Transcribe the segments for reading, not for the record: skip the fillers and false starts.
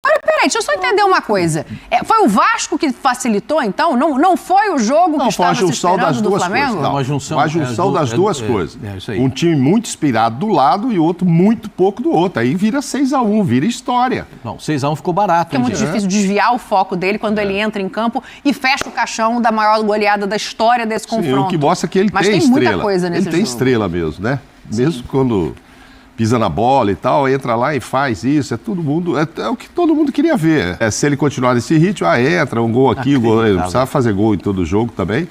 Peraí, deixa eu só entender uma coisa. Foi o Vasco que facilitou, então? Não foi o jogo que estava se esperando do Flamengo? Não, uma junção das duas coisas. Isso aí. Um time muito inspirado do lado e outro muito pouco do outro. Aí vira 6-1, vira história. Não, 6-1 ficou barato. Porque é muito difícil desviar o foco dele quando ele entra em campo e fecha o caixão da maior goleada da história desse confronto. O que mostra que ele tem estrela. Mas tem muita coisa nesse jogo. Ele tem estrela mesmo, né? Mesmo quando pisa na bola e tal, entra lá e faz isso, todo mundo, é o que todo mundo queria ver. Se ele continuar nesse ritmo, entra, um gol aqui, um gol, ele não precisava fazer gol em todo jogo também.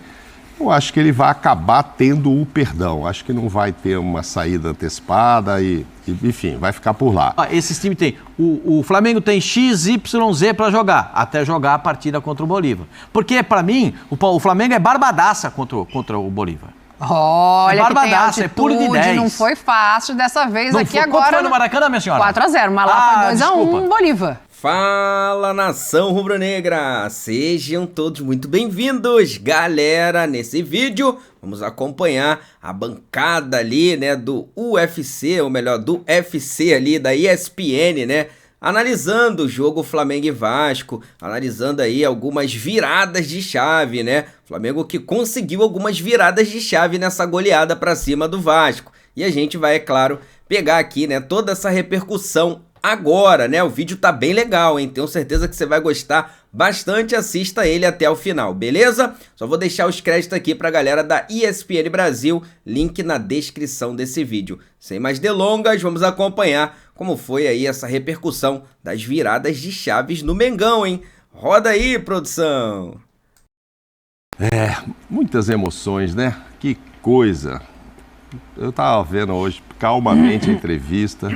Eu acho que ele vai acabar tendo o perdão. Acho que não vai ter uma saída antecipada e enfim, vai ficar por lá. Esses times tem, o Flamengo tem X, Y, Z para jogar, até jogar a partida contra o Bolívar. Porque, para mim, o Flamengo é barbadaça contra o Bolívar. Olha, barbadaça, é puro de 10. Não foi fácil dessa vez aqui agora. Quanto foi no Maracanã, minha senhora? 4-0, mas lá foi 2-1, Bolívar. Fala, nação rubro-negra! Sejam todos muito bem-vindos, galera! Nesse vídeo, vamos acompanhar a bancada ali, né, do UFC, ou melhor, do FC ali, da ESPN, né? Analisando o jogo Flamengo e Vasco, analisando aí algumas viradas de chave, né? Flamengo que conseguiu algumas viradas de chave nessa goleada pra cima do Vasco. E a gente vai, é claro, pegar aqui, né, toda essa repercussão agora, né? O vídeo tá bem legal, hein? Tenho certeza que você vai gostar bastante, assista ele até o final, beleza? Só vou deixar os créditos aqui pra galera da ESPN Brasil, link na descrição desse vídeo. Sem mais delongas, vamos acompanhar como foi aí essa repercussão das viradas de chaves no Mengão, hein? Roda aí, produção! Muitas emoções, né? Que coisa! Eu tava vendo hoje calmamente a entrevista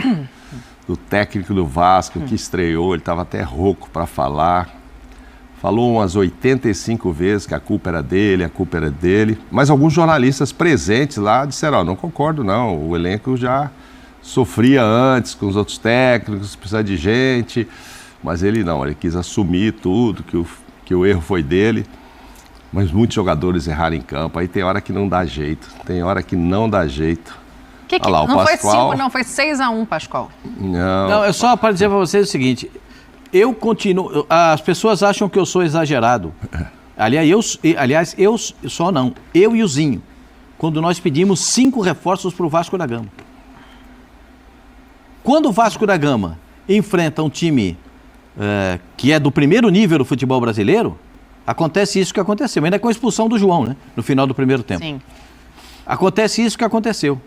do técnico do Vasco que estreou, ele estava até rouco para falar. Falou umas 85 vezes que a culpa era dele, mas alguns jornalistas presentes lá disseram, não concordo não, o elenco já sofria antes com os outros técnicos, precisa de gente, mas ele não, ele quis assumir tudo, que o erro foi dele, mas muitos jogadores erraram em campo, aí tem hora que não dá jeito, Olha lá, não Pascoal... foi 5, não, foi 6-1, Pascoal. Não, é só para dizer para vocês o seguinte, eu continuo, as pessoas acham que eu sou exagerado. Aliás, eu e o Zinho, quando nós pedimos 5 reforços para o Vasco da Gama. Quando o Vasco da Gama enfrenta um time que é do primeiro nível do futebol brasileiro, acontece isso que aconteceu, ainda com a expulsão do João, né, no final do primeiro tempo. Sim. Acontece isso que aconteceu.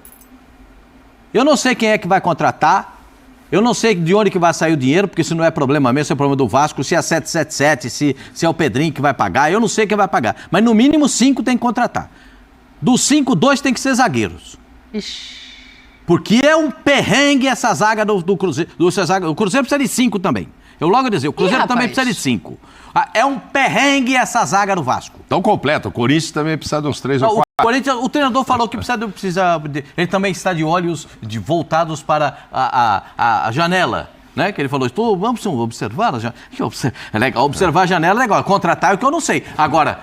Eu não sei quem é que vai contratar, eu não sei de onde que vai sair o dinheiro, porque isso não é problema meu, isso é problema do Vasco, se é 777, se é o Pedrinho que vai pagar, eu não sei quem vai pagar. Mas no mínimo 5 tem que contratar. Dos 5, 2 tem que ser zagueiros. Ixi. Porque é um perrengue essa zaga do Cruzeiro. O Cruzeiro precisa de 5 também. Eu logo ia dizer, o Cruzeiro também precisa de 5. É um perrengue essa zaga do Vasco. Tão completo, o Corinthians também precisa de uns 3 ou 4. O treinador falou que ele também está de olhos voltados para a janela, né? Que ele falou, vamos observar a janela. É legal, observar a janela é legal, contratar é o que eu não sei. Agora,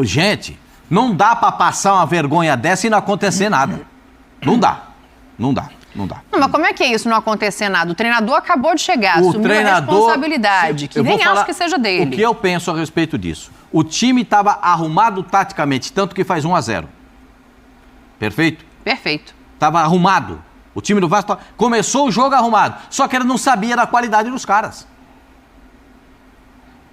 gente, não dá para passar uma vergonha dessa e não acontecer nada. Não dá. Não, mas como é que é isso, não acontecer nada? O treinador acabou de chegar, assumiu a responsabilidade, que nem acho que seja dele. O que eu penso a respeito disso? O time estava arrumado taticamente, tanto que faz 1-0. Perfeito? Perfeito. Estava arrumado. O time do Vasco começou o jogo arrumado, só que ele não sabia da qualidade dos caras.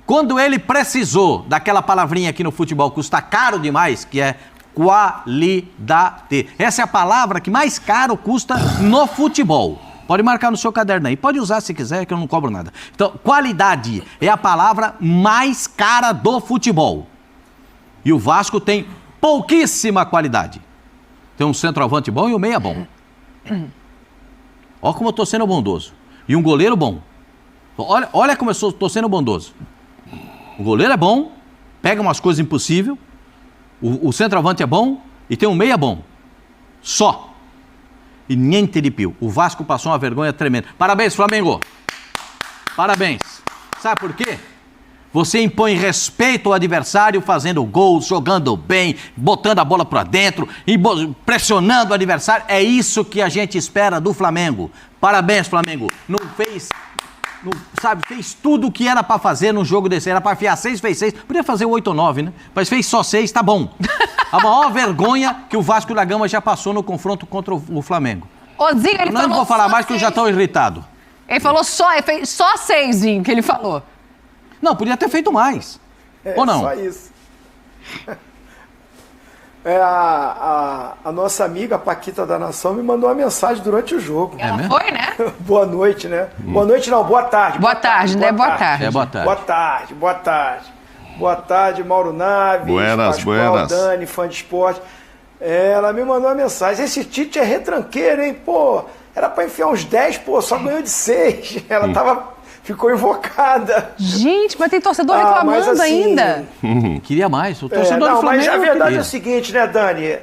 Quando ele precisou daquela palavrinha aqui no futebol, custa caro demais, que é qualidade. Essa é a palavra que mais caro custa no futebol. Pode marcar no seu caderno aí, pode usar se quiser, que eu não cobro nada. Então, qualidade é a palavra mais cara do futebol. E o Vasco tem pouquíssima qualidade. Tem um centroavante bom e um meia bom. Olha como eu estou sendo bondoso. E um goleiro bom. Olha como eu estou sendo bondoso. O goleiro é bom, pega umas coisas impossíveis. O centroavante é bom e tem um meia bom. Só. E niente de più. O Vasco passou uma vergonha tremenda. Parabéns, Flamengo. Parabéns. Sabe por quê? Você impõe respeito ao adversário fazendo gols, jogando bem, botando a bola para dentro, e pressionando o adversário. É isso que a gente espera do Flamengo. Parabéns, Flamengo. sabe, fez tudo o que era pra fazer num jogo desse. Era pra enfiar 6, fez 6. Podia fazer 8 ou 9, né? Mas fez só 6, tá bom. A maior vergonha que o Vasco da Gama já passou no confronto contra o Flamengo. Ô, Zinho, ele Não vou falar mais que eu já tô irritado. Ele falou ele fez só 6, Zinho, que ele falou. Não, podia ter feito mais. Ou não? Só isso. A nossa amiga Paquita da Nação me mandou uma mensagem durante o jogo. Ela foi, né? Boa noite, né? Boa noite não, boa tarde. Boa tarde, né? Boa tarde. Boa tarde. Boa tarde, boa tarde. Boa tarde, Mauro Naves. Buenas, Pascoal, buenas. Dani, fã de esporte. Ela me mandou uma mensagem. Esse Tite é retranqueiro, hein? Pô, era pra enfiar uns 10, pô, só ganhou de 6. Ela ficou invocada. Gente, mas tem torcedor reclamando mas assim, ainda. Queria mais. O torcedor do Flamengo mas a verdade queria. é o seguinte, né, Dani?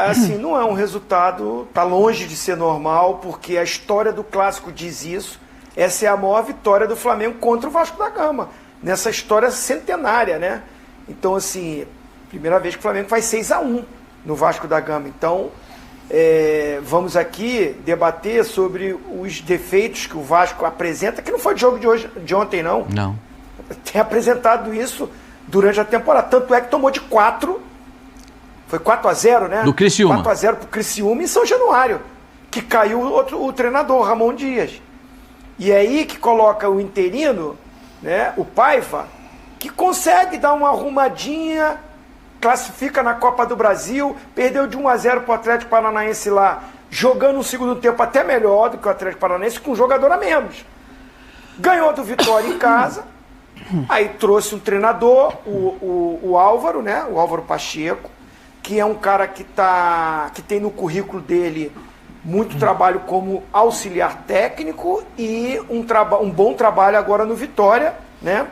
Assim, não é um resultado, tá longe de ser normal, porque a história do Clássico diz isso. Essa é a maior vitória do Flamengo contra o Vasco da Gama, nessa história centenária, né? Então, assim, primeira vez que o Flamengo faz 6-1 no Vasco da Gama. Então, vamos aqui debater sobre os defeitos que o Vasco apresenta, que não foi de jogo de ontem, não. Não. Tem apresentado isso durante a temporada. Tanto é que tomou de 4. Foi 4-0, né? Do Criciúma. 4-0 pro Criciúma em São Januário. Que caiu o treinador, Ramon Dias. E é aí que coloca o interino, né? O Paiva, que consegue dar uma arrumadinha, classifica na Copa do Brasil, perdeu de 1-0 pro Atlético Paranaense lá, jogando um segundo tempo até melhor do que o Atlético Paranaense, com um jogador a menos. Ganhou do Vitória em casa, aí trouxe um treinador, o Álvaro, né? O Álvaro Pacheco, que é um cara que tem no currículo dele muito trabalho como auxiliar técnico e um bom trabalho agora no Vitória, né?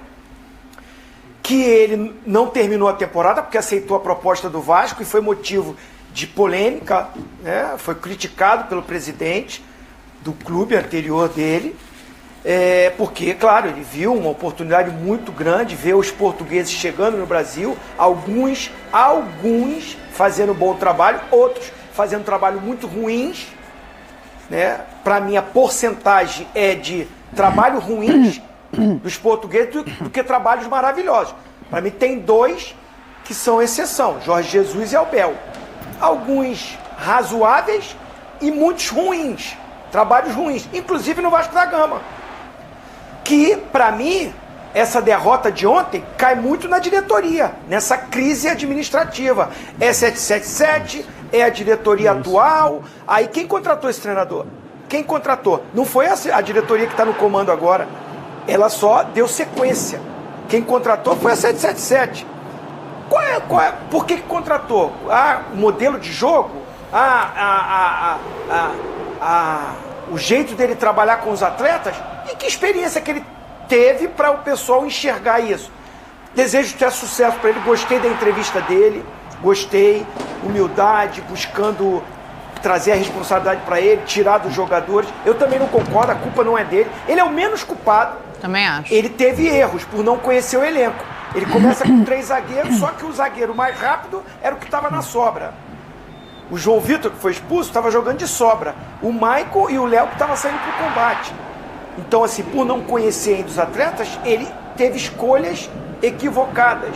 Que ele não terminou a temporada porque aceitou a proposta do Vasco e foi motivo de polêmica, né? Foi criticado pelo presidente do clube anterior dele, porque, claro, ele viu uma oportunidade muito grande, ver os portugueses chegando no Brasil, alguns fazendo bom trabalho, outros fazendo trabalho muito ruins, né? Para mim, a porcentagem é de trabalho ruins dos portugueses do que trabalhos maravilhosos. Para mim, tem 2 que são exceção, Jorge Jesus e Abel. Alguns razoáveis e muitos ruins, trabalhos ruins, inclusive no Vasco da Gama. Que, para mim, essa derrota de ontem cai muito na diretoria, nessa crise administrativa. É 777, é a diretoria atual. Aí quem contratou esse treinador? Quem contratou? Não foi a diretoria que está no comando agora. Ela só deu sequência. Quem contratou foi a 777. Por que contratou? O modelo de jogo? O jeito dele trabalhar com os atletas? E que experiência que ele teve para o pessoal enxergar isso? Desejo ter sucesso para ele. Gostei da entrevista dele. Gostei. Humildade, buscando trazer a responsabilidade para ele, tirar dos jogadores. Eu também não concordo, a culpa não é dele. Ele é o menos culpado. Também acho. Ele teve erros por não conhecer o elenco. Ele começa com 3 zagueiros, só que o zagueiro mais rápido era o que estava na sobra. O João Vitor, que foi expulso, estava jogando de sobra. O Maicon e o Léo que estavam saindo para o combate. Então, assim, por não conhecer ainda os atletas, ele teve escolhas equivocadas.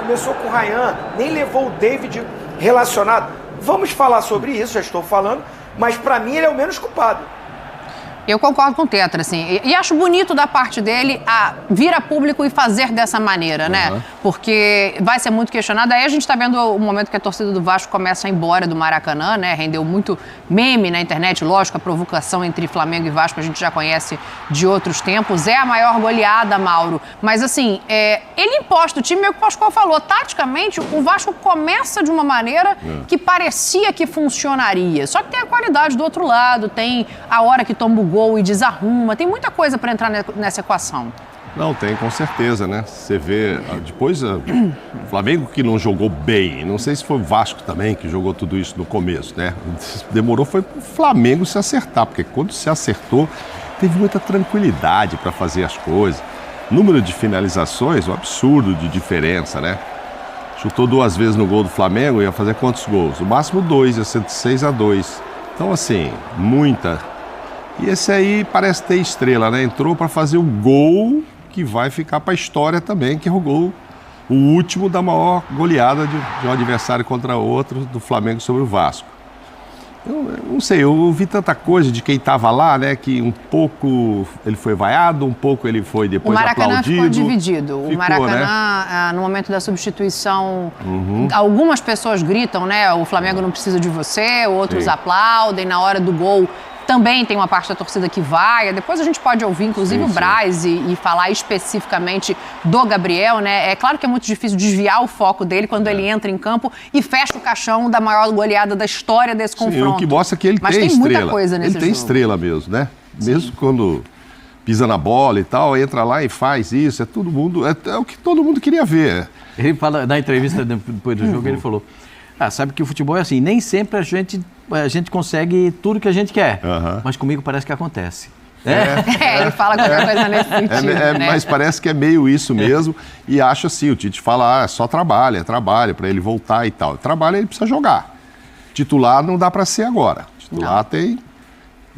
Começou com o Ryan, nem levou o David relacionado. Vamos falar sobre isso, já estou falando, mas para mim ele é o menos culpado. Eu concordo com o Tetra, assim, e acho bonito da parte dele vir a público e fazer dessa maneira, né? Porque vai ser muito questionado. Aí a gente tá vendo o momento que a torcida do Vasco começa a ir embora do Maracanã, né? Rendeu muito meme na internet, lógico, a provocação entre Flamengo e Vasco a gente já conhece de outros tempos. É a maior goleada, Mauro. Mas, assim, ele imposta o time, é o que o Pascoal falou. Taticamente, o Vasco começa de uma maneira que parecia que funcionaria. Só que tem a qualidade do outro lado, tem a hora que toma o gol e desarruma, tem muita coisa para entrar nessa equação. Não, tem, com certeza, né? Você vê, depois o Flamengo que não jogou bem, não sei se foi o Vasco também que jogou tudo isso no começo, né? Demorou foi pro Flamengo se acertar, porque quando se acertou, teve muita tranquilidade para fazer as coisas. Número de finalizações, um absurdo de diferença, né? Chutou 2 vezes no gol do Flamengo, ia fazer quantos gols? O máximo 2, ia ser 6-2. Então, assim, muita E esse aí parece ter estrela, né? Entrou para fazer o gol que vai ficar para a história também, que é o gol, o último da maior goleada de um adversário contra outro do Flamengo sobre o Vasco. Eu não sei, eu ouvi tanta coisa de quem estava lá, né? Que um pouco ele foi vaiado, um pouco ele foi depois aplaudido. O Maracanã ficou dividido. Ficou, o Maracanã, né? No momento da substituição, algumas pessoas gritam, né? O Flamengo não precisa de você, outros Sim. aplaudem. Na hora do gol, também tem uma parte da torcida que vai. Depois a gente pode ouvir, inclusive, Sim, o Braz e falar especificamente do Gabriel, né? É claro que é muito difícil desviar o foco dele quando ele entra em campo e fecha o caixão da maior goleada da história desse confronto. O que mostra que ele Mas tem tem estrela. muita coisa nesse ele tem jogo. estrela mesmo, né? Mesmo quando pisa na bola e tal, entra lá e faz isso. É todo mundo, é o que todo mundo queria ver. Ele fala, na entrevista depois do jogo, ele falou, sabe que o futebol é assim, nem sempre a gente consegue tudo que a gente quer, mas comigo parece que acontece. Ele fala qualquer coisa nesse sentido, né? Mas parece que é meio isso mesmo. E acho assim, o Tite fala, só trabalha para ele voltar e tal. Trabalha, ele precisa jogar. Titular não dá para ser agora. Titular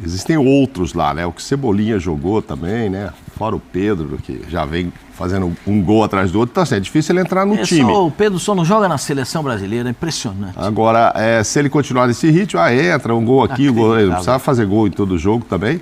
existem outros lá, né? O que Cebolinha jogou também, né? Fora o Pedro, que já vem fazendo um gol atrás do outro. Então, assim, é difícil ele entrar no time. O Pedro só não joga na seleção brasileira, é impressionante. Agora, se ele continuar nesse ritmo, entra um gol aqui, ele não precisa fazer gol em todo jogo também.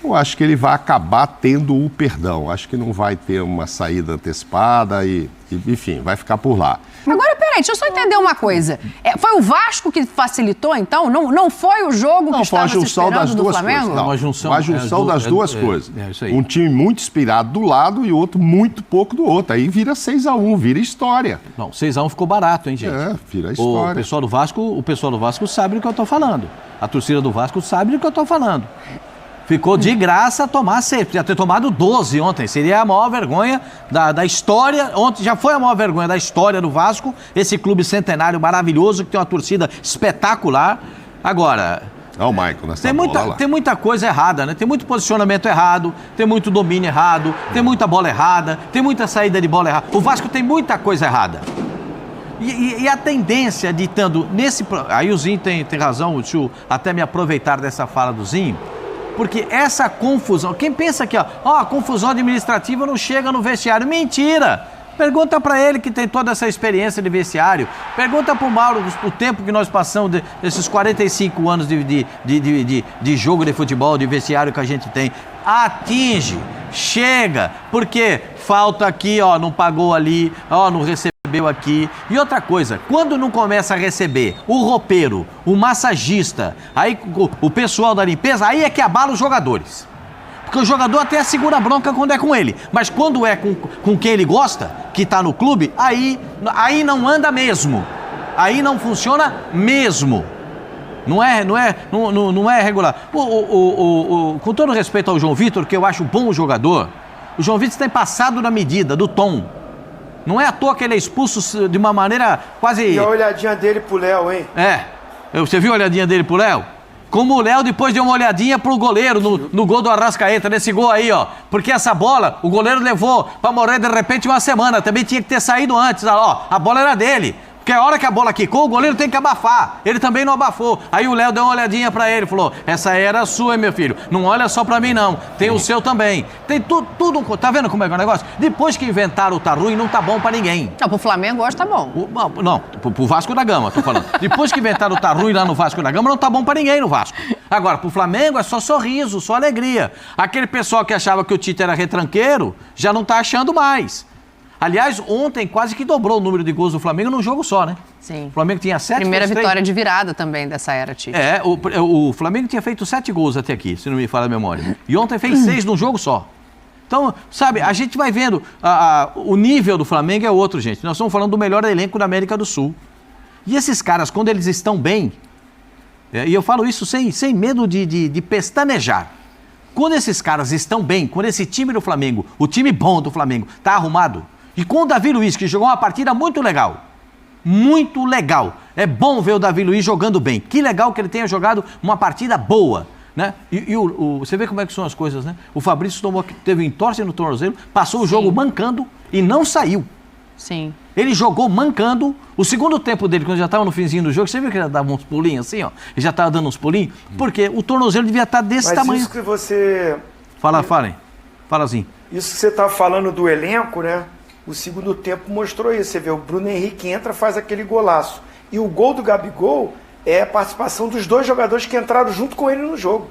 Eu acho que ele vai acabar tendo o perdão. Acho que não vai ter uma saída antecipada e enfim, vai ficar por lá. Agora, peraí, deixa eu só entender uma coisa. Foi o Vasco que facilitou, então? Não foi o jogo que estava se esperando do Flamengo? Não, uma junção das duas coisas. Isso aí. Um time muito inspirado do lado e outro muito pouco do outro. Aí vira 6-1, vira história. Não, 6-1 ficou barato, hein, gente? Vira história. O pessoal do Vasco sabe do que eu tô falando. A torcida do Vasco sabe do que eu tô falando. Ficou de graça tomar 6. Podia ter tomado 12 ontem. Seria a maior vergonha da história. Ontem já foi a maior vergonha da história do Vasco. Esse clube centenário maravilhoso que tem uma torcida espetacular. Agora... o Michael nessa bola lá. Tem muita coisa errada, né? Tem muito posicionamento errado, tem muito domínio errado, tem muita bola errada, tem muita saída de bola errada. O Vasco tem muita coisa errada. E a tendência de estando nesse... Aí o Zinho tem razão, deixa eu até me aproveitar dessa fala do Zinho. Porque essa confusão, quem pensa que a confusão administrativa não chega no vestiário, mentira! Pergunta para ele que tem toda essa experiência de vestiário, pergunta para o Mauro o tempo que nós passamos desses 45 anos de jogo de futebol, de vestiário que a gente tem. Atinge, chega, porque falta aqui, não pagou ali, não recebeu aqui. E outra coisa, quando não começa a receber o roupeiro, o massagista, aí o pessoal da limpeza, aí é que abala os jogadores. Porque o jogador até segura a bronca quando é com ele, mas quando é com quem ele gosta, que tá no clube, aí não anda mesmo. Aí não funciona mesmo. Não é regular. Com todo respeito ao João Vitor, que eu acho bom jogador, o João Vitor tem passado da medida, do tom. Não é à toa que ele é expulso de uma maneira quase... E a olhadinha dele pro Léo, hein? Você viu a olhadinha dele pro Léo? Como o Léo depois deu uma olhadinha pro goleiro no gol do Arrascaeta, nesse gol aí, Porque essa bola, o goleiro levou pra morrer de repente uma semana. Também tinha que ter saído antes, a bola era dele. Porque a hora que a bola quicou, o goleiro tem que abafar. Ele também não abafou. Aí o Léo deu uma olhadinha pra ele, falou, essa era sua, meu filho. Não olha só pra mim, não. Tem o seu também. Tem tudo. Tá vendo como é que é o negócio? Depois que inventaram o tá ruim, não tá bom pra ninguém. Não, pro Flamengo hoje tá bom. Pro Vasco da Gama, tô falando. Depois que inventaram o tá ruim lá no Vasco da Gama, não tá bom pra ninguém no Vasco. Agora, pro Flamengo é só sorriso, só alegria. Aquele pessoal que achava que o Tite era retranqueiro, já não tá achando mais. Aliás, ontem quase que dobrou o número de gols do Flamengo num jogo só, né? Sim. O Flamengo tinha 7. Primeira vitória de virada também dessa era, Tite. O Flamengo tinha feito 7 gols até aqui, se não me falha a memória. E ontem fez 6 num jogo só. Então, sabe, a gente vai vendo, o nível do Flamengo é outro, gente. Nós estamos falando do melhor elenco da América do Sul. E esses caras, quando eles estão bem, e eu falo isso sem medo de pestanejar, quando esses caras estão bem, quando esse time do Flamengo, o time bom do Flamengo, está arrumado, e com o Davi Luiz, que jogou uma partida muito legal, é bom ver o Davi Luiz jogando bem, que legal que ele tenha jogado uma partida boa, né? Você vê como é que são as coisas, né? O Fabrício teve entorse no tornozelo, passou o jogo mancando e não saiu. Sim. Ele jogou mancando. O segundo tempo dele, quando já estava no finzinho do jogo, você viu que ele dava uns pulinhos assim, ó? Ele já estava dando uns pulinhos? Porque o tornozelo devia estar desse tamanho. Isso que você... Falem. Fala assim. Isso que você está falando do elenco, né? O segundo tempo mostrou isso. Você vê, o Bruno Henrique entra, faz aquele golaço. E o gol do Gabigol é a participação dos 2 jogadores que entraram junto com ele no jogo.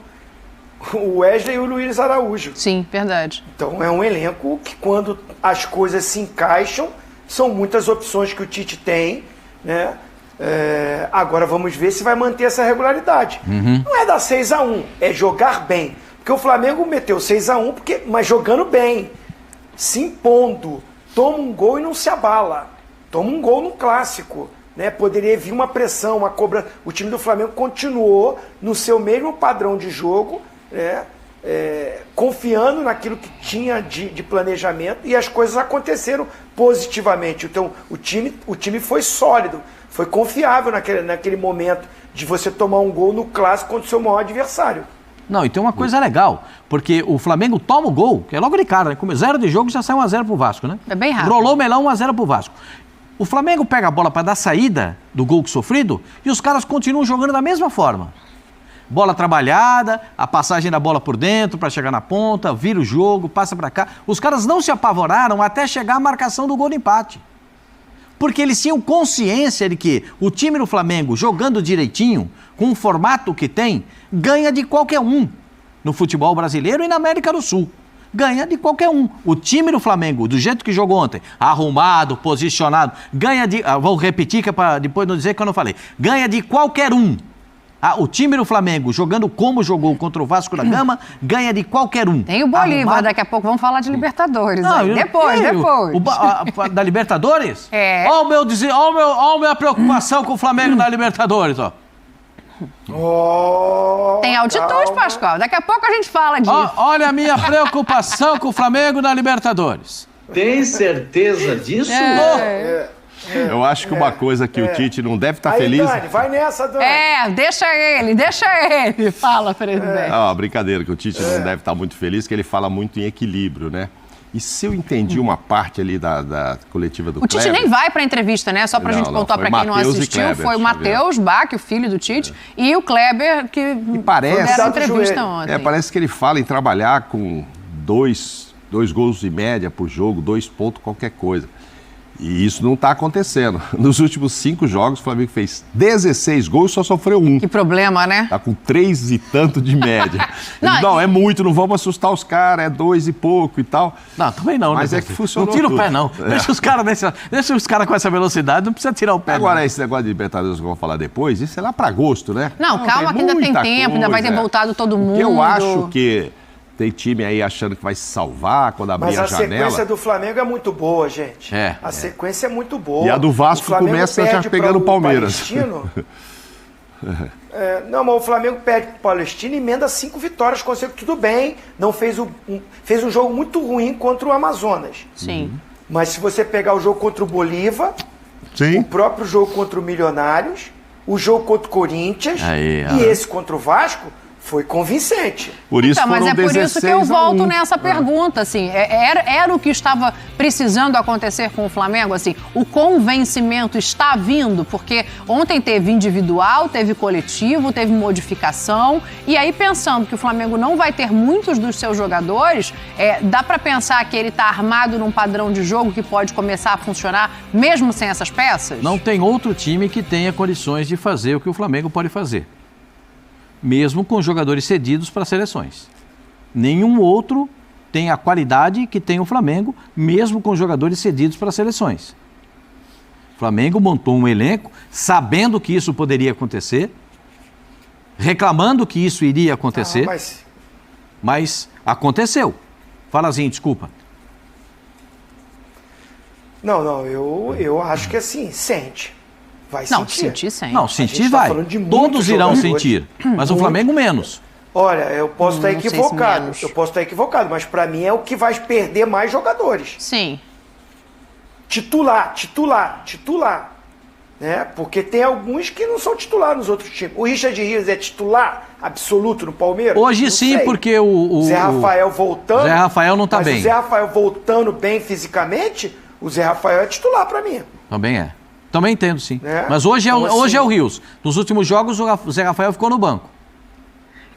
O Wesley e o Luiz Araújo. Sim, verdade. Então é um elenco que, quando as coisas se encaixam, são muitas opções que o Tite tem, né? Agora vamos ver se vai manter essa regularidade. Não é dar 6-1, é jogar bem. Porque o Flamengo meteu 6-1, mas jogando bem, se impondo, toma um gol e não se abala. Toma um gol no clássico. Né? Poderia vir uma pressão, uma cobrança. O time do Flamengo continuou no seu mesmo padrão de jogo, né? Confiando naquilo que tinha de planejamento, e as coisas aconteceram positivamente. Então o time foi sólido, foi confiável naquele momento de você tomar um gol no clássico contra o seu maior adversário. Não, e tem uma coisa legal, porque o Flamengo toma o gol, que é logo de cara, né? Como 0 de jogo já sai 1-0 pro Vasco, né? É bem rápido. Rolou o melão, 1-0 pro Vasco. O Flamengo pega a bola para dar saída do gol sofrido e os caras continuam jogando da mesma forma. Bola trabalhada, a passagem da bola por dentro para chegar na ponta, vira o jogo, passa para cá. Os caras não se apavoraram até chegar a marcação do gol de empate. Porque eles tinham consciência de que o time do Flamengo, jogando direitinho, com o formato que tem, ganha de qualquer um no futebol brasileiro e na América do Sul. Ganha de qualquer um. O time do Flamengo, do jeito que jogou ontem, arrumado, posicionado, ganha de... vou repetir que é para depois não dizer que eu não falei. Ganha de qualquer um. O time do Flamengo, jogando como jogou contra o Vasco da Gama, ganha de qualquer um. Tem o Bolívar, daqui a pouco vamos falar de Libertadores. Não, depois. Da Libertadores? É. Olha a minha preocupação com o Flamengo na Libertadores, ó. Tem altitude, Pascoal. Daqui a pouco a gente fala disso. Olha a minha preocupação com o Flamengo na Libertadores. Tem certeza disso? Eu acho que uma coisa que o Tite não deve estar feliz... Dani, vai nessa, Dani. Deixa ele. Fala, presidente. Brincadeira, que o Tite não deve estar muito feliz, que ele fala muito em equilíbrio, né? E se eu entendi uma parte ali da coletiva do Kleber... O Tite nem vai para a entrevista, né? Só para a gente contar para quem não assistiu. Kleber, foi o Matheus Bach, o filho do Tite, e o Kleber que deram a entrevista ontem. Parece que ele fala em trabalhar com dois gols de média por jogo, 2 pontos, qualquer coisa. E isso não está acontecendo. Nos últimos 5 jogos, o Flamengo fez 16 gols e só sofreu 1. Que problema, né? Tá com 3 e tanto de média. Não, é muito, não vamos assustar os caras, é 2 e pouco e tal. Não, também não. Mas né? é que funcionou. Não tira o pé, não. Deixa os caras com essa velocidade, não precisa tirar o pé. Agora, esse negócio de Libertadores que eu vou falar depois, isso é lá para agosto, né? Não, calma, que ainda tem tempo, ainda vai ter voltado todo mundo. Eu acho que tem time aí achando que vai se salvar quando abrir a janela. Mas a sequência do Flamengo é muito boa, gente. A sequência é muito boa. E a do Vasco começa já pegando o Palmeiras. Não, mas o Flamengo perde pro Palestino e emenda 5 vitórias consecutivas. Tudo bem, não fez um jogo muito ruim contra o Amazonas. Sim. Mas se você pegar o jogo contra o Bolívar, o próprio jogo contra o Milionários, o jogo contra o Corinthians e esse contra o Vasco, foi convincente. Por isso mas é por isso que eu volto nessa pergunta, assim, era o que estava precisando acontecer com o Flamengo, assim, o convencimento está vindo, porque ontem teve individual, teve coletivo, teve modificação, e aí pensando que o Flamengo não vai ter muitos dos seus jogadores, dá para pensar que ele está armado num padrão de jogo que pode começar a funcionar mesmo sem essas peças? Não tem outro time que tenha condições de fazer o que o Flamengo pode fazer. Mesmo com jogadores cedidos para seleções. Nenhum outro tem a qualidade que tem o Flamengo, mesmo com jogadores cedidos para seleções. O Flamengo montou um elenco sabendo que isso poderia acontecer, reclamando que isso iria acontecer, mas aconteceu. Falazinho, desculpa. Não, eu acho que assim, sente. Vai sentir. Sim. Não, sentir vai. Todos irão sentir, mas o Flamengo menos. Olha, eu posso estar equivocado. Mas para mim é o que vai perder mais jogadores. Sim. Titular. Né? Porque tem alguns que não são titular nos outros times. O Richard Rios é titular absoluto no Palmeiras? Hoje não sim, sei. Porque o Zé Rafael voltando. Zé Rafael não está bem. O Zé Rafael voltando bem fisicamente, O Zé Rafael é titular para mim. Também é. Também entendo, sim. É? Mas hoje é, Então, assim, hoje é o Rios. Nos últimos jogos, o Zé Rafael ficou no banco.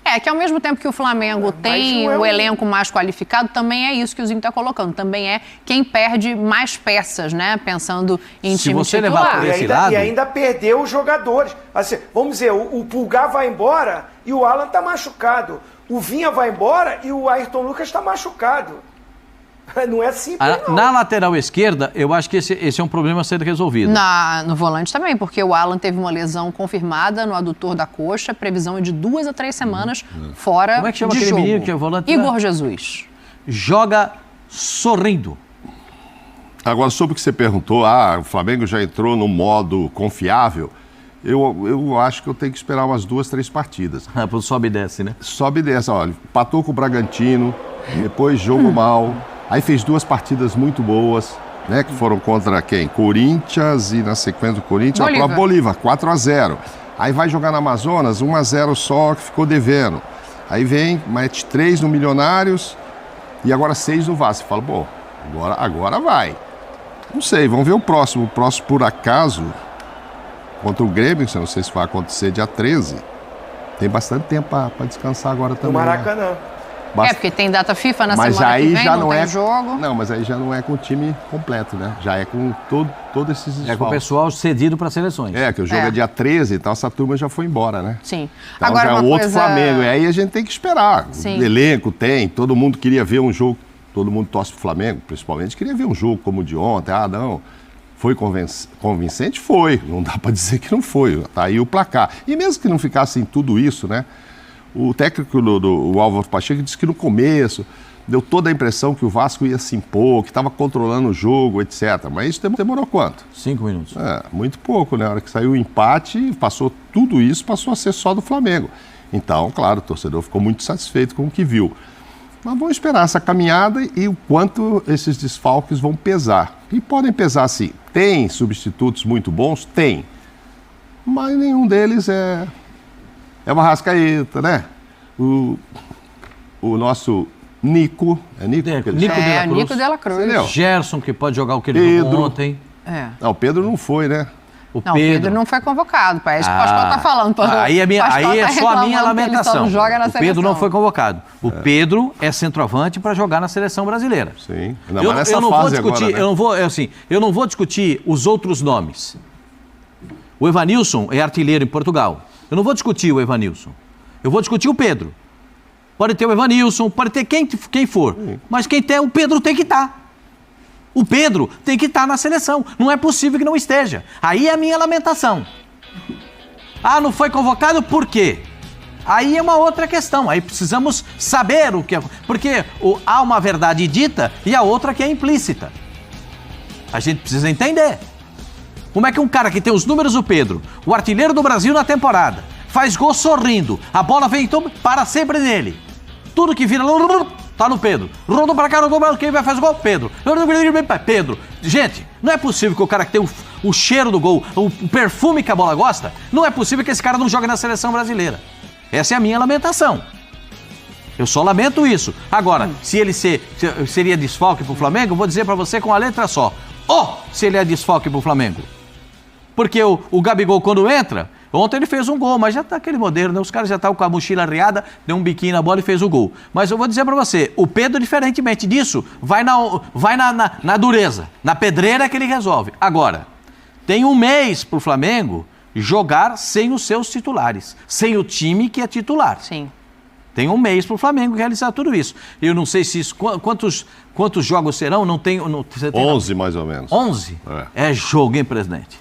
É, que ao mesmo tempo que o Flamengo tem não é o um- elenco mais qualificado, também é isso que o Zinho está colocando. Também é quem perde mais peças, né? Pensando em Se time você titular. levar por esse lado- E ainda perdeu os jogadores. Assim, vamos dizer, o Pulgar vai embora e o Alan tá machucado. O Vinha vai embora e o Ayrton Lucas está machucado. Não é simples, não. Na lateral esquerda, eu acho que esse é um problema a ser resolvido. No volante também, porque o Alan teve uma lesão confirmada no adutor da coxa, previsão é de 2 a 3 semanas fora Como é que chama de aquele jogo. menino que é volante, né? Igor Jesus. Joga sorrindo. Agora, sobre o que você perguntou, o Flamengo já entrou no modo confiável, eu acho que eu tenho que esperar umas 2, 3 partidas. Pro sobe e desce, né? Sobe e desce, olha, empatou com o Bragantino, depois jogou mal, aí fez 2 partidas muito boas, né, que foram contra quem? Corinthians e na sequência do Corinthians, Bolívar. a Bolívar, 4-0. Aí vai jogar no Amazonas, 1-0 só, que ficou devendo. Aí vem, mete 3 no Milionários e agora 6 no Vasco. Você fala, pô, agora vai. Não sei, vamos ver o próximo. O próximo, por acaso, contra o Grêmio, que eu não sei se vai acontecer dia 13. Tem bastante tempo para descansar agora também. No né? Maracanã. É, porque tem data FIFA na Mas semana aí que vem, já não não tem é jogo. Não, mas aí já não é com o time completo, né? Já é com todos esses É com o desfalques. pessoal cedido para seleções. É, que o jogo é dia 13 e tal, essa turma já foi embora, né? Sim. Então Agora, já é uma um outro coisa... Flamengo. E aí a gente tem que esperar. Sim. O elenco tem, todo mundo queria ver um jogo, todo mundo torce pro Flamengo, principalmente, queria ver um jogo como o de ontem. Não, foi convincente? Foi. Não dá para dizer que não foi. Tá aí o placar. E mesmo que não ficasse em tudo isso, né? O técnico do Álvaro Pacheco disse que no começo deu toda a impressão que o Vasco ia se impor, que estava controlando o jogo, etc. Mas isso demorou quanto? 5 minutos. Muito pouco, né? Na hora que saiu o empate, tudo isso passou a ser só do Flamengo. Então, claro, o torcedor ficou muito satisfeito com o que viu. Mas vamos esperar essa caminhada e o quanto esses desfalques vão pesar. E podem pesar sim. Tem substitutos muito bons? Tem. Mas nenhum deles é o Arrascaeta, né? O nosso Nico. É Nico? É, que ele Nico chama? de la Cruz. Nico de la Cruz. Entendeu? Gerson, que pode jogar o que ele jogou Pedro. ontem. É. Não, o Pedro não foi, né? O Não, o Pedro não foi convocado, pai. É isso que o Pascoal tá falando. Aí é, Pascoal aí é tá só a minha reclamando que ele só lamentação. não joga na O Pedro seleção. não foi convocado. O Pedro é centroavante para jogar na seleção brasileira. Sim. Ainda mais nessa não vou fase discutir, agora, né? eu não vou discutir os outros nomes. O Evanilson é artilheiro em Portugal. Eu não vou discutir o Evanilson. Eu vou discutir o Pedro. Pode ter o Evanilson, pode ter quem for. Mas quem tem, o Pedro tem que estar. O Pedro tem que estar na seleção. Não é possível que não esteja. Aí é a minha lamentação. Não foi convocado por quê? Aí é uma outra questão. Aí precisamos saber o que é. Porque há uma verdade dita e a outra que é implícita. A gente precisa entender. Como é que um cara que tem os números do Pedro, o artilheiro do Brasil na temporada, faz gol sorrindo, a bola vem então para sempre nele. Tudo que vira, tá no Pedro. Rodou pra cá, rodou pra cá, quem vai fazer gol? Pedro. Pedro. Gente, não é possível que o cara que tem o cheiro do gol, o perfume que a bola gosta, não é possível que esse cara não jogue na seleção brasileira. Essa é a minha lamentação. Eu só lamento isso. Agora, se ele seria desfalque pro Flamengo, eu vou dizer pra você com a letra só. Se ele é desfalque pro Flamengo. Porque o Gabigol, quando entra, ontem ele fez um gol, mas já tá aquele modelo, né? Os caras já estavam com a mochila arriada, deu um biquinho na bola e fez o gol. Mas eu vou dizer pra você, o Pedro, diferentemente disso, vai na dureza, na pedreira que ele resolve. Agora, tem um mês pro Flamengo jogar sem os seus titulares, sem o time que é titular. Sim. Tem um mês para o Flamengo realizar tudo isso. Eu não sei se isso... Quantos jogos serão? Não tem... 11, mais ou menos. 11? É jogo, hein, presidente?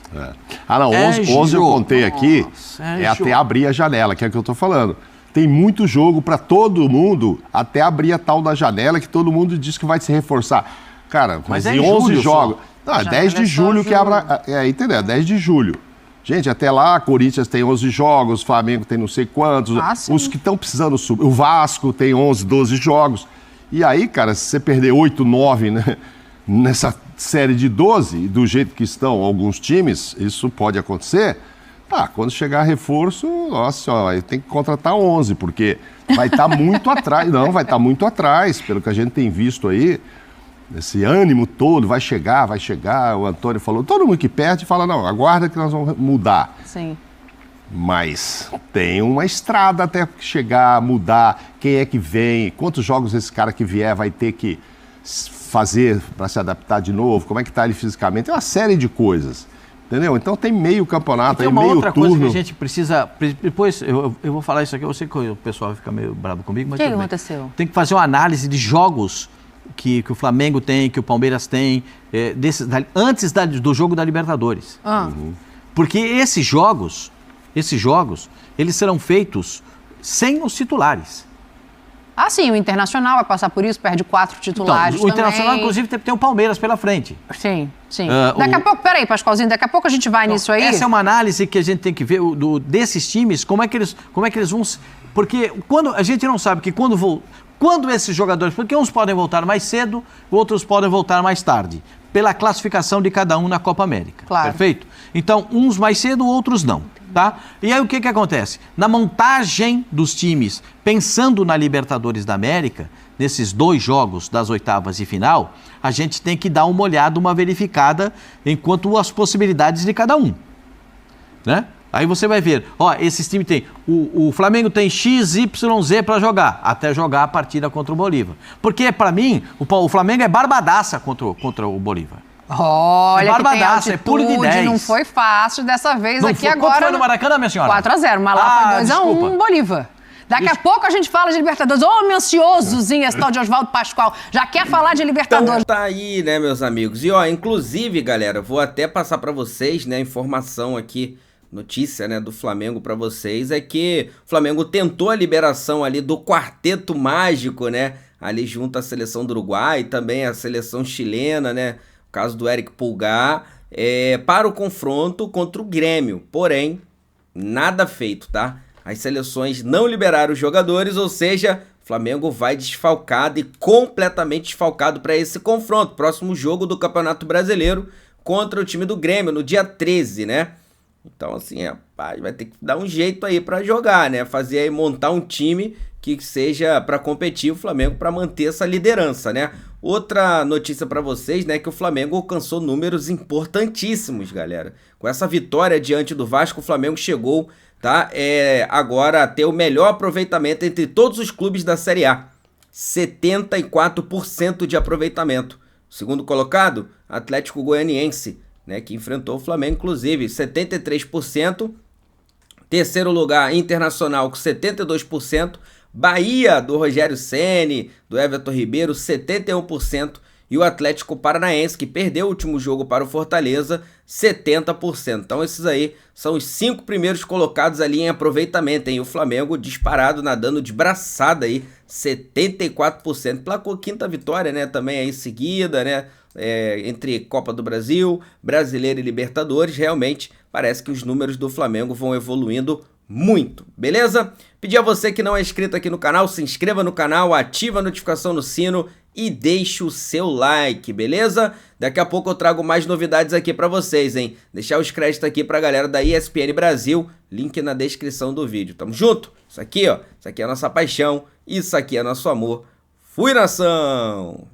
Não, 11 eu contei aqui, É até jogo. abrir a janela, que é o que eu tô falando. Tem muito jogo para todo mundo, até abrir a tal da janela, que todo mundo diz que vai se reforçar. Cara, mas é em em 11 julho jogos... só. Não, é Já 10 de é só julho que julho. abre... entendeu? É 10 de julho. Gente, até lá, Corinthians tem 11 jogos, Flamengo tem não sei quantos, sim. os que estão precisando subir. O Vasco tem 11, 12 jogos. E aí, cara, se você perder 8, 9, né, nessa série de 12, do jeito que estão alguns times, isso pode acontecer. Quando chegar reforço, nossa, tem que contratar 11, porque vai estar muito atrás. Não, vai estar muito atrás, pelo que a gente tem visto aí. Esse ânimo todo, vai chegar, o Antônio falou, todo mundo que perde fala, não, aguarda que nós vamos mudar. Sim. Mas tem uma estrada até chegar, mudar, quem é que vem, quantos jogos esse cara que vier vai ter que fazer para se adaptar de novo, como é que está ele fisicamente, tem uma série de coisas, entendeu? Então tem meio campeonato, tem aí meio turno. Tem uma outra coisa que a gente precisa, depois eu vou falar isso aqui, eu sei que o pessoal vai ficar meio bravo comigo, mas O que aconteceu? Tem que fazer uma análise de jogos que o Flamengo tem, que o Palmeiras tem, antes do jogo da Libertadores. Porque esses jogos, eles serão feitos sem os titulares. Ah, sim, o Internacional vai passar por isso, perde 4 titulares então, o Internacional, também. inclusive, tem o Palmeiras pela frente. Sim. Daqui a pouco, peraí, Pascoalzinho, daqui a pouco a gente vai nisso aí. Essa é uma análise que a gente tem que ver desses times, como é que eles vão... Porque a gente não sabe que quando esses jogadores... Porque uns podem voltar mais cedo, outros podem voltar mais tarde, pela classificação de cada um na Copa América. Claro. Perfeito? Então, uns mais cedo, outros não. Tá? E aí o que acontece? Na montagem dos times, pensando na Libertadores da América, nesses 2 jogos das oitavas e final, a gente tem que dar uma olhada, uma verificada enquanto as possibilidades de cada um. Né? Aí você vai ver, esses times tem, o Flamengo tem X, Y, Z para jogar, até jogar a partida contra o Bolívar. Porque, para mim, o Flamengo é barbadaça contra o Bolívar. Olha, barbadaça, é puro de 10. Não foi fácil dessa vez não aqui foi, agora. Quanto foi no Maracanã, minha senhora? 4-0, mas lá foi 2-1 Bolívar. Daqui a pouco a gente fala de Libertadores. Meu ansiosozinho, esse tal de Oswaldo Pascoal. Já quer falar de Libertadores. Então tá aí, né, meus amigos. E inclusive, galera, vou até passar pra vocês, né, informação aqui, notícia, né, do Flamengo pra vocês, é que o Flamengo tentou a liberação ali do quarteto mágico, né, ali junto à seleção do Uruguai e também a seleção chilena, né, o caso do Eric Pulgar, para o confronto contra o Grêmio. Porém, nada feito, tá? As seleções não liberaram os jogadores, ou seja, o Flamengo vai desfalcado e completamente desfalcado para esse confronto. Próximo jogo do Campeonato Brasileiro contra o time do Grêmio, no dia 13, né? Então, assim, rapaz, vai ter que dar um jeito aí para jogar, né? Fazer aí, montar um time que seja para competir o Flamengo para manter essa liderança, né? Outra notícia para vocês, né, que o Flamengo alcançou números importantíssimos, galera. Com essa vitória diante do Vasco, o Flamengo chegou, tá, agora a ter o melhor aproveitamento entre todos os clubes da Série A. 74% de aproveitamento. Segundo colocado, Atlético Goianiense, né, que enfrentou o Flamengo, inclusive, 73%. Terceiro lugar, Internacional, com 72%. Bahia, do Rogério Ceni, do Everton Ribeiro, 71%. E o Atlético Paranaense, que perdeu o último jogo para o Fortaleza, 70%. Então esses aí são os 5 primeiros colocados ali em aproveitamento, hein? O Flamengo disparado, nadando de braçada aí, 74%. Placou quinta vitória, né? Também aí seguida, né? Entre Copa do Brasil, Brasileiro e Libertadores. Realmente parece que os números do Flamengo vão evoluindo muito, beleza? Pedir a você que não é inscrito aqui no canal, se inscreva no canal, ativa a notificação no sino e deixe o seu like, beleza? Daqui a pouco eu trago mais novidades aqui pra vocês, hein? Deixar os créditos aqui pra galera da ESPN Brasil, link na descrição do vídeo. Tamo junto? Isso aqui é a nossa paixão, isso aqui é nosso amor. Fui, nação!